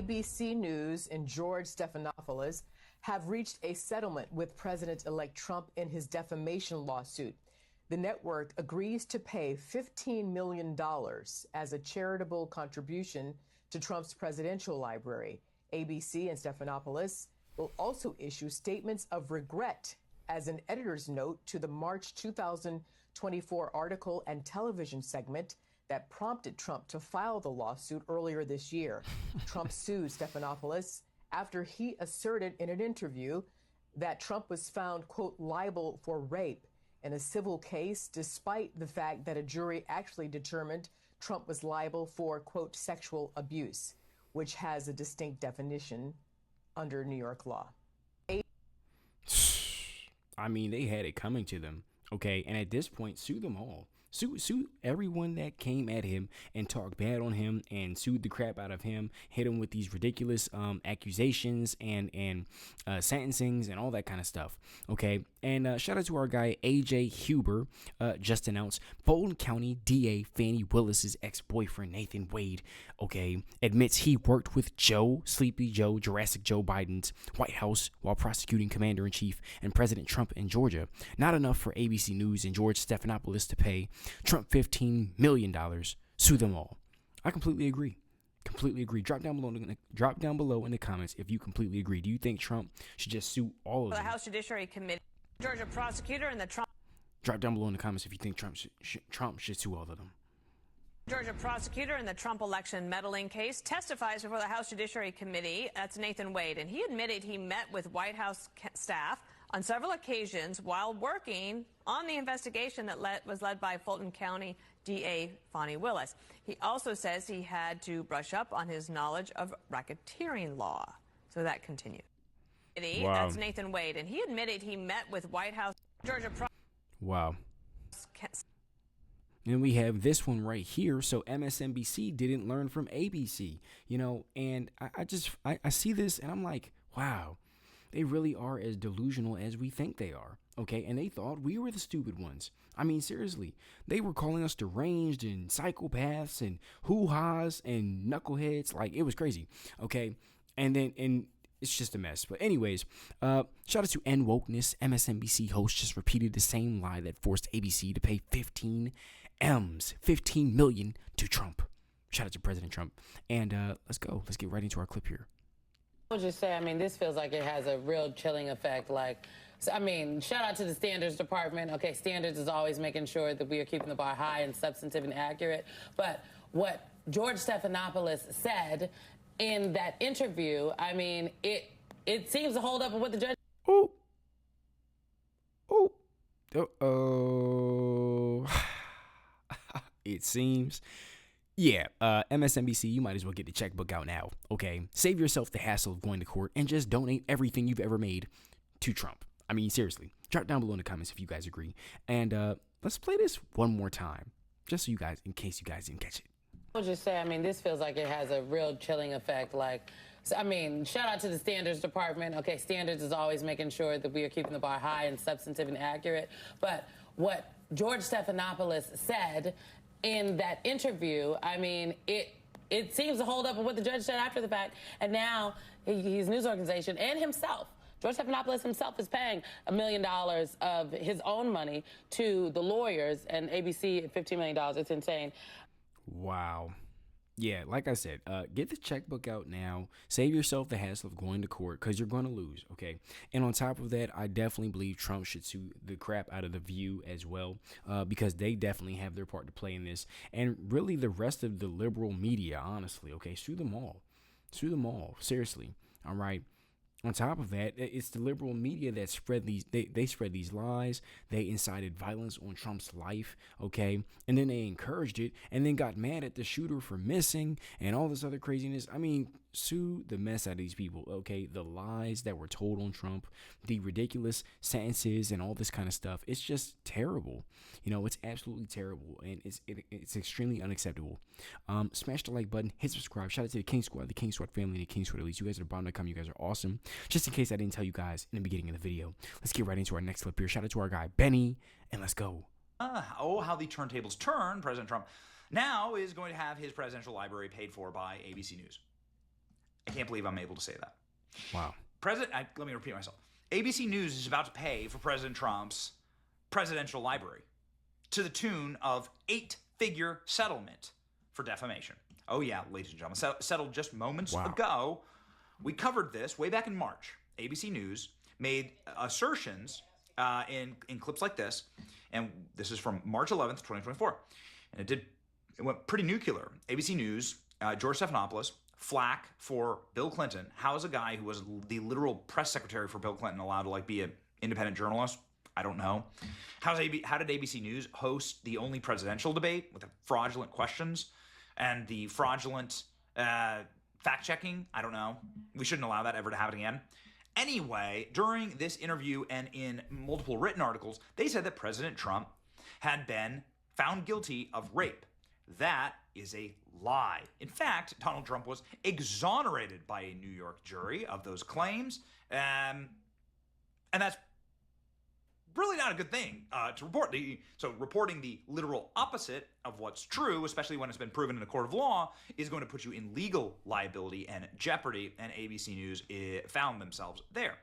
ABC News and George Stephanopoulos have reached a settlement with President-elect Trump in his defamation lawsuit. The network agrees to pay $15 million as a charitable contribution to Trump's presidential library. ABC and Stephanopoulos will also issue statements of regret as an editor's note to the March 2024 article and television segment that prompted Trump to file the lawsuit earlier this year. Trump sued Stephanopoulos after he asserted in an interview that Trump was found, quote, liable for rape in a civil case, despite the fact that a jury actually determined Trump was liable for, quote, sexual abuse, which has a distinct definition under New York law. I mean, they had it coming to them, okay? And at this point, sue them all. Sue everyone that came at him and talked bad on him and sued the crap out of him, hit him with these ridiculous accusations and sentencings and all that kind of stuff, okay? And shout out to our guy, A.J. Huber, just announced Fulton County DA Fannie Willis's ex-boyfriend, Nathan Wade, okay, admits he worked with Sleepy Joe, Jurassic Joe Biden's White House while prosecuting Commander-in-Chief and President Trump in Georgia. Not enough for ABC News and George Stephanopoulos to pay Trump $15 million. Sue them all. I completely agree. Completely agree. Drop down below in the comments if you completely agree. Do you think Trump should just sue all of them? The House Judiciary Committee, Georgia prosecutor, and the Trump. Drop down below in the comments if you think Trump should sue all of them. Georgia prosecutor in the Trump election meddling case testifies before the House Judiciary Committee. That's Nathan Wade, and he admitted he met with White House staff on several occasions while working on the investigation that was led by Fulton County DA Fannie Willis. He also says he had to brush up on his knowledge of racketeering law. So that continues. Wow. That's Nathan Wade, and he admitted he met with White House Georgia. Wow. And we have this one right here. So MSNBC didn't learn from ABC, you know, and I see this and I'm like, wow. They really are as delusional as we think they are, okay? And they thought we were the stupid ones. I mean, seriously, they were calling us deranged and psychopaths and hoo-has and knuckleheads. Like, it was crazy, okay? And it's just a mess. But anyways, shout out to N-Wokeness. MSNBC host just repeated the same lie that forced ABC to pay 15 million to Trump. Shout out to President Trump. And let's go. Let's get right into our clip here. I would just say, I mean, this feels like it has a real chilling effect. Like, I mean, shout out to the standards department. Okay, standards is always making sure that we are keeping the bar high and substantive and accurate. But what George Stephanopoulos said in that interview, I mean, it seems to hold up with what the judge. It seems. Yeah, MSNBC, you might as well get the checkbook out now, okay? Save yourself the hassle of going to court and just donate everything you've ever made to Trump. I mean, seriously. Drop down below in the comments if you guys agree. And let's play this one more time, just so you guys, in case you guys didn't catch it. I would just say, I mean, this feels like it has a real chilling effect. Like, I mean, shout out to the standards department. Okay, standards is always making sure that we are keeping the bar high and substantive and accurate. But what George Stephanopoulos said in that interview, I mean, it seems to hold up with what the judge said after the fact. And now his news organization and himself, George Stephanopoulos himself, is paying $1 million of his own money to the lawyers, and ABC at $15 million. It's insane. Wow. Yeah, like I said, get the checkbook out now. Save yourself the hassle of going to court because you're going to lose, okay? And on top of that, I definitely believe Trump should sue the crap out of The View as well because they definitely have their part to play in this. And really the rest of the liberal media, honestly, okay? Sue them all. Sue them all. Seriously, all right? On top of that, it's the liberal media that spread these, they spread these lies. They incited violence on Trump's life, okay? And then they encouraged it and then got mad at the shooter for missing and all this other craziness. I mean, sue the mess out of these people, okay? The lies that were told on Trump, the ridiculous sentences and all this kind of stuff. It's just terrible. You know, it's absolutely terrible and it's extremely unacceptable. Smash the like button, hit subscribe. Shout out to the King Squad, the King Squad family, and the King Squad Elites. You guys are bomb.com. You guys are awesome. Just in case I didn't tell you guys in the beginning of the video, let's get right into our next clip here. Shout out to our guy, Benny, and let's go. How the turntables turn. President Trump now is going to have his presidential library paid for by ABC News. Can't believe I'm able to say that. Wow. Let me repeat myself. ABC News is about to pay for President Trump's presidential library to the tune of 8-figure settlement for defamation. Oh yeah, ladies and gentlemen, settled just moments ago. We covered this way back in March. ABC News made assertions in clips like this, and this is from March 11th, 2024, and it went pretty nuclear. ABC News, George Stephanopoulos, flack for Bill Clinton. How is a guy who was the literal press secretary for Bill Clinton allowed to be an independent journalist? I don't know. How did ABC News host the only presidential debate with the fraudulent questions and the fraudulent fact-checking? I don't know. We shouldn't allow that ever to happen again. Anyway, during this interview and in multiple written articles, they said that President Trump had been found guilty of rape. That is a lie. In fact, Donald Trump was exonerated by a New York jury of those claims, and that's really not a good thing to report. So reporting the literal opposite of what's true, especially when it's been proven in a court of law, is going to put you in legal liability and jeopardy, and ABC News found themselves there.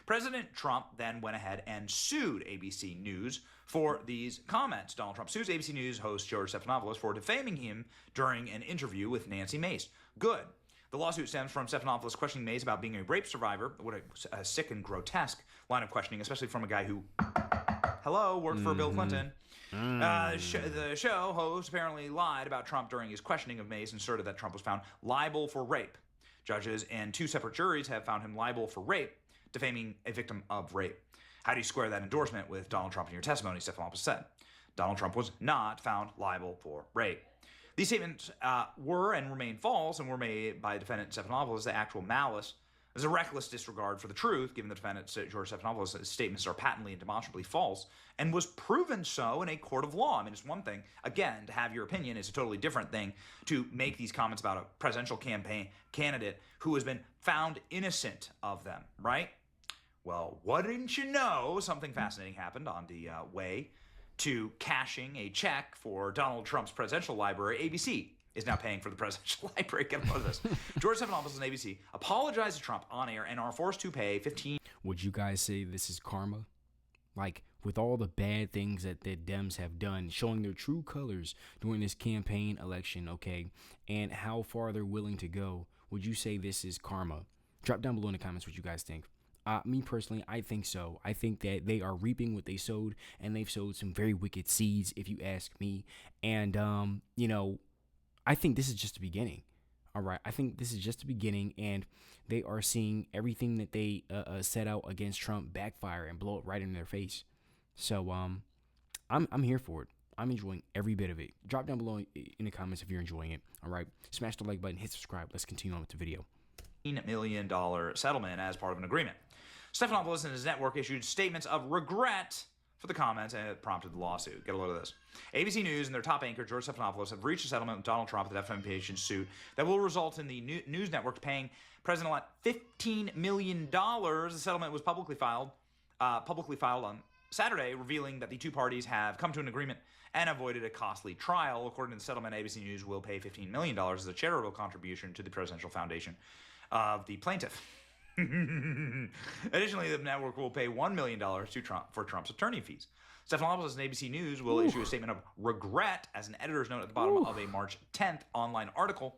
President Trump then went ahead and sued ABC News for these comments. Donald Trump sues ABC News host George Stephanopoulos for defaming him during an interview with Nancy Mace. Good. The lawsuit stems from Stephanopoulos questioning Mace about being a rape survivor. What a sick and grotesque line of questioning, especially from a guy who, worked for Bill Clinton. The show host apparently lied about Trump during his questioning of Mace and asserted that Trump was found liable for rape. Judges and 2 separate juries have found him liable for rape, defaming a victim of rape. How do you square that endorsement with Donald Trump in your testimony? Stephanopoulos said. Donald Trump was not found liable for rape. These statements were and remain false and were made by defendant Stephanopoulos. The actual malice is a reckless disregard for the truth, given the defendant George Stephanopoulos' statements are patently and demonstrably false, and was proven so in a court of law. I mean, it's one thing, again, to have your opinion. It's a totally different thing to make these comments about a presidential campaign candidate who has been found innocent of them, right? Well, what didn't you know? Something fascinating happened on the way to cashing a check for Donald Trump's presidential library. ABC is now paying for the presidential library. Get a load of this. George Stephanopoulos and ABC apologized to Trump on air and are forced to pay $15. Would you guys say this is karma? Like, with all the bad things that the Dems have done, showing their true colors during this campaign election, okay, and how far they're willing to go, would you say this is karma? Drop down below in the comments what you guys think. Me personally, I think so. I think that they are reaping what they sowed, and they've sowed some very wicked seeds, if you ask me. And, I think this is just the beginning. All right. I think this is just the beginning, and they are seeing everything that they set out against Trump backfire and blow it right in their face. So, I'm here for it. I'm enjoying every bit of it. Drop down below in the comments if you're enjoying it. All right. Smash the like button, hit subscribe. Let's continue on with the video. $15 million settlement as part of an agreement. Stephanopoulos and his network issued statements of regret for the comments, and it prompted the lawsuit. Get a load of this. ABC News and their top anchor, George Stephanopoulos, have reached a settlement with Donald Trump, the defamation suit, that will result in the news network paying President-elect $15 million. The settlement was publicly filed on Saturday, revealing that the two parties have come to an agreement and avoided a costly trial. According to the settlement, ABC News will pay $15 million as a charitable contribution to the Presidential Foundation of the plaintiff. Additionally, the network will pay $1 million to Trump for Trump's attorney fees. Stephanopoulos and ABC News will issue a statement of regret as an editor's note at the bottom of a March 10th online article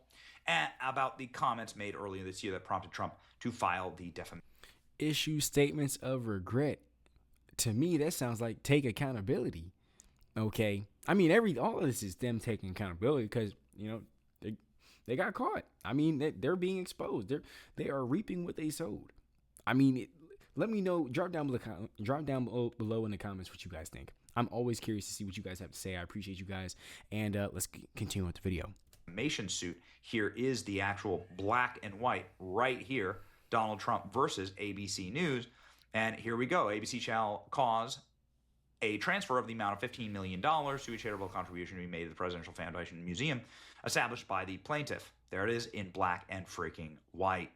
about the comments made earlier this year that prompted Trump to file the defamation. Issue statements of regret. To me, that sounds like take accountability. Okay, I mean, all of this is them taking accountability because they got caught. I mean, they're being exposed. They are reaping what they sowed. I mean, let me know. Drop down below in the comments what you guys think. I'm always curious to see what you guys have to say. I appreciate you guys, and let's continue with the video. Defamation suit. Here is the actual black and white right here. Donald Trump versus ABC News, and here we go. ABC shall cause a transfer of the amount of $15 million to a charitable contribution to be made to the Presidential Foundation Museum established by the plaintiff. There it is in black and freaking white.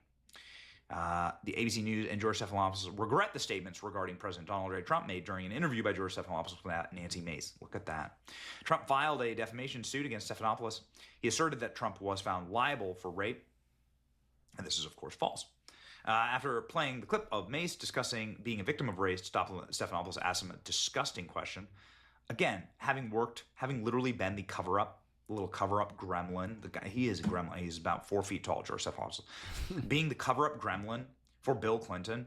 The ABC News and George Stephanopoulos regret the statements regarding President Donald J. Trump made during an interview by George Stephanopoulos with Nancy Mace. Look at that. Trump filed a defamation suit against Stephanopoulos. He asserted that Trump was found liable for rape. And this is, of course, false. After playing the clip of Mace discussing being a victim of race, Stephanopoulos asked him a disgusting question. Again, having literally been the little cover-up gremlin. The guy, he is a gremlin. He's about 4 feet tall, George Stephanopoulos. Being the cover-up gremlin for Bill Clinton,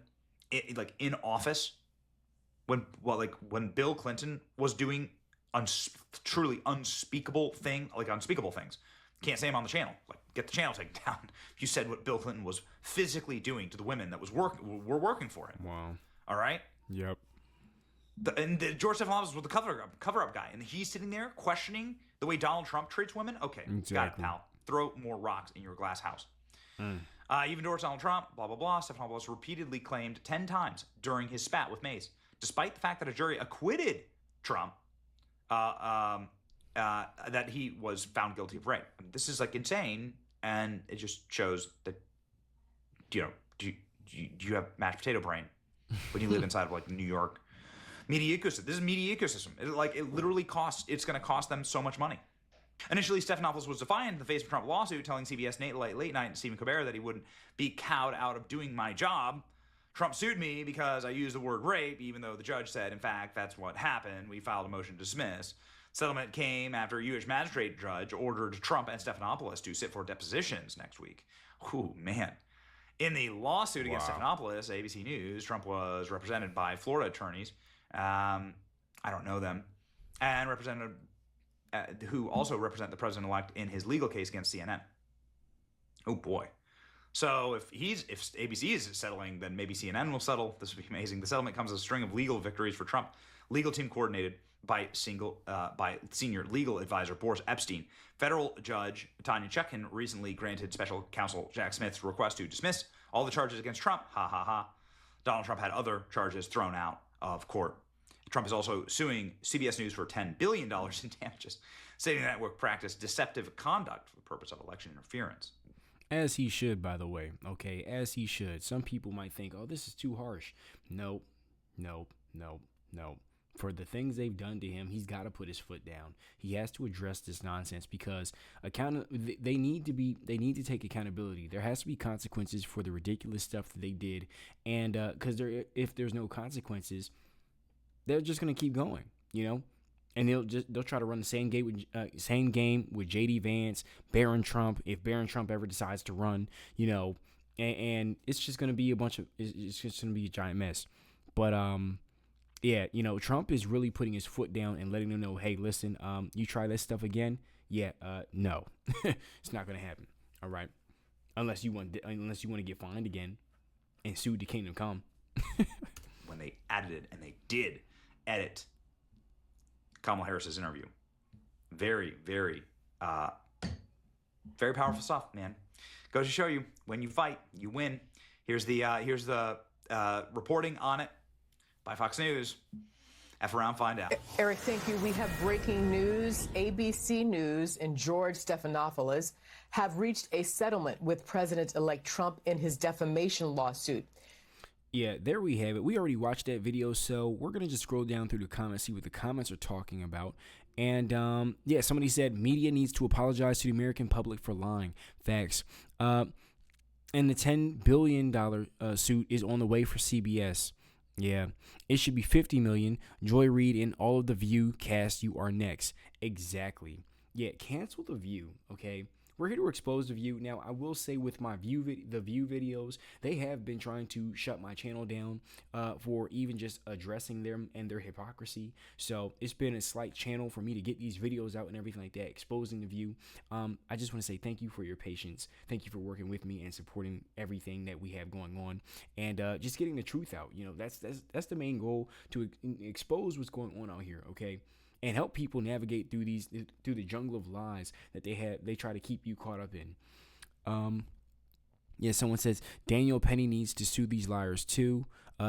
in office, when Bill Clinton was doing truly unspeakable things. Can't say them on the channel. Get the channel taken down. You said what Bill Clinton was physically doing to the women that were working for him. Wow. All right? Yep. George Stephanopoulos was the cover-up guy, and he's sitting there questioning the way Donald Trump treats women. Okay, exactly. Got it, pal. Throw more rocks in your glass house. Even endorsed Donald Trump, blah, blah, blah. Stephanopoulos repeatedly claimed 10 times during his spat with Mace, despite the fact that a jury acquitted Trump, that he was found guilty of rape. I mean, this is insane, and it just shows that, do you have mashed potato brain when you live inside of New York media ecosystem? This is media ecosystem. It literally it's going to cost them so much money. Initially, Stephanopoulos was defiant in the face of a Trump lawsuit, telling CBS Late Night and Stephen Colbert that he wouldn't be cowed out of doing my job. Trump sued me because I used the word rape, even though the judge said, in fact, that's what happened. We filed a motion to dismiss. Settlement came after a U.S. magistrate judge ordered Trump and Stephanopoulos to sit for depositions next week. Ooh, man. In the lawsuit against Stephanopoulos, ABC News, Trump was represented by Florida attorneys. I don't know them. And who also represent the president-elect in his legal case against CNN. Oh, boy. So if ABC is settling, then maybe CNN will settle. This would be amazing. The settlement comes as a string of legal victories for Trump. Legal team coordinated by senior legal advisor Boris Epstein. Federal judge Tanya Chutkan recently granted special counsel Jack Smith's request to dismiss all the charges against Trump. Ha ha ha. Donald Trump had other charges thrown out of court. Trump is also suing CBS News for $10 billion in damages, stating the network practiced deceptive conduct for the purpose of election interference. As he should, by the way. Okay, as he should. Some people might think, oh, this is too harsh. Nope. For the things they've done to him, he's got to put his foot down. He has to address this nonsense because they need to take accountability. There has to be consequences for the ridiculous stuff that they did, and because if there's no consequences, they're just gonna keep going, and they'll try to run the same game with J.D. Vance, Barron Trump, if Barron Trump ever decides to run, and it's just gonna be it's just gonna be a giant mess. But yeah, Trump is really putting his foot down and letting them know, hey, listen, you try this stuff again, no, it's not gonna happen. All right, unless you want to get fined again and sued to kingdom come. When they edited, and they did edit Kamala Harris's interview, very, very, very powerful stuff, man. Goes to show you, when you fight, you win. Here's the reporting on it by Fox News. F around, find out. Eric, thank you. We have breaking news. ABC News and George Stephanopoulos have reached a settlement with President-elect Trump in his defamation lawsuit. Yeah, there we have it. We already watched that video, so we're going to just scroll down through the comments, see what the comments are talking about. And, somebody said media needs to apologize to the American public for lying. Facts. And the $10 billion suit is on the way for CBS. Yeah, it should be $50 million. Joy Reid and all of the View cast, you are next. Exactly. Yeah, cancel the View, okay? We're here to expose the View. Now, I will say with my the View videos, they have been trying to shut my channel down for even just addressing them and their hypocrisy. So it's been a slight channel for me to get these videos out and everything like that, exposing the View. I just want to say thank you for your patience. Thank you for working with me and supporting everything that we have going on, and just getting the truth out. That's the main goal, to expose what's going on out here. Okay. And help people navigate through the jungle of lies that they try to keep you caught up in. Someone says Daniel Penny needs to sue these liars too.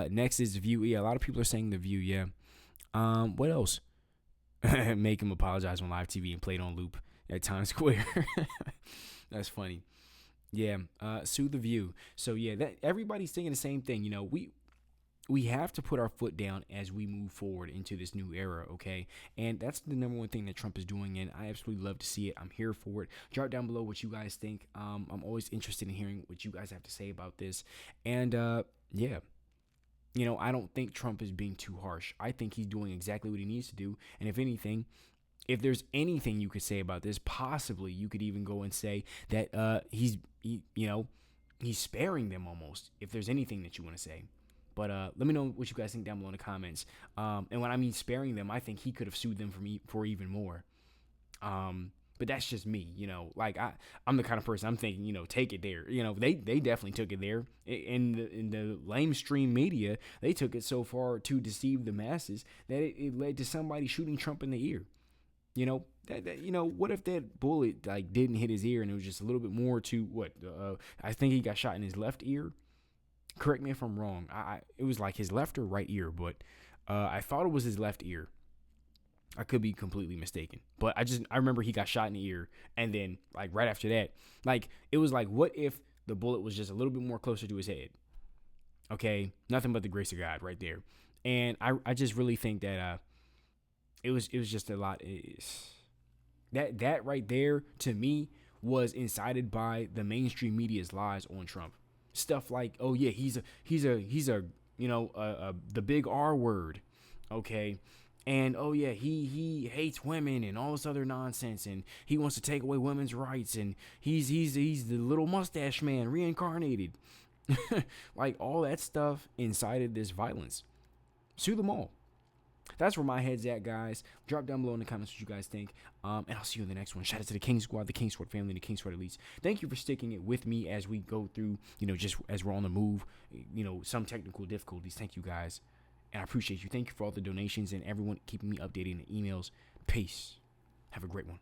Next is The View. Yeah, a lot of people are saying The View. Yeah. What else? Make him apologize on live TV and play it on loop at Times Square. That's funny. Yeah. Sue The View. So yeah, that everybody's thinking the same thing. we have to put our foot down as we move forward into this new era, okay? And that's the number one thing that Trump is doing, and I absolutely love to see it. I'm here for it. Drop down below what you guys think. I'm always interested in hearing what you guys have to say about this. And yeah, you know, I don't think Trump is being too harsh. I think he's doing exactly what he needs to do. And if anything, if there's anything you could say about this, possibly you could even go and say that he's sparing them almost, if there's anything that you want to say. But let me know what you guys think down below in the comments. And when I mean sparing them, I think he could have sued them for even more. But that's just me, you know. Like I'm the kind of person I'm thinking, you know, take it there. You know, they definitely took it there. In the lamestream media, they took it so far to deceive the masses that it led to somebody shooting Trump in the ear. You know, you know, what if that bullet like didn't hit his ear and it was just a little bit more to what? I think he got shot in his left ear. Correct me if I'm wrong. It was like his left or right ear, but I thought it was his left ear. I could be completely mistaken, but I remember he got shot in the ear, and then like right after that, like it was like, what if the bullet was just a little bit more closer to his head? Okay, nothing but the grace of God right there, and I just really think that it was just a lot. That right there to me was incited by the mainstream media's lies on Trump. Stuff like, oh yeah, he's a you know, the big R word, okay, and oh yeah, he hates women and all this other nonsense, and he wants to take away women's rights, and he's the little mustache man reincarnated, like all that stuff incited this violence. Sue them all. That's where my head's at, guys. Drop down below in the comments what you guys think. And I'll see you in the next one. Shout out to the King Squad, the King Squad family, and the King Squad Elites. Thank you for sticking it with me as we go through, you know, just as we're on the move, you know, some technical difficulties. Thank you, guys. And I appreciate you. Thank you for all the donations and everyone keeping me updated in the emails. Peace. Have a great one.